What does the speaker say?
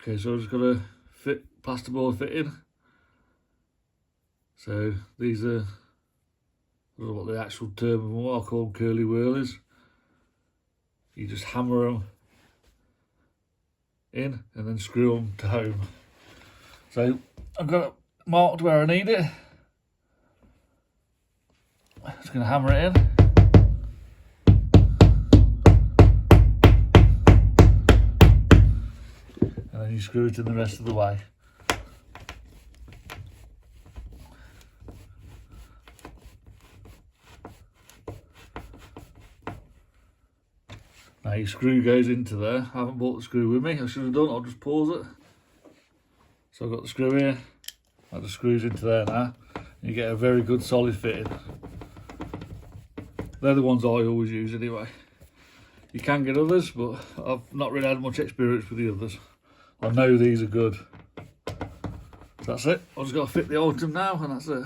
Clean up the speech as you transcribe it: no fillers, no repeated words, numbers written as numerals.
Okay, so I've just got to fit plasterboard fitting. So these are, I don't know what the actual term of them are, I call them curly whirlies. You just hammer them in and then screw them to home. So I've got it marked where I need it. Just going to hammer it in. And then you screw it in the rest of the way. Now your screw goes into there. I haven't brought the screw with me. I should have done. I'll just pause it. So I've got the screw here. That just screws into there now. And you get a very good solid fitting. They're the ones I always use anyway. You can get others, but I've not really had much experience with the others. I know these are good. So that's it. I've just got to fit the item now, and that's it.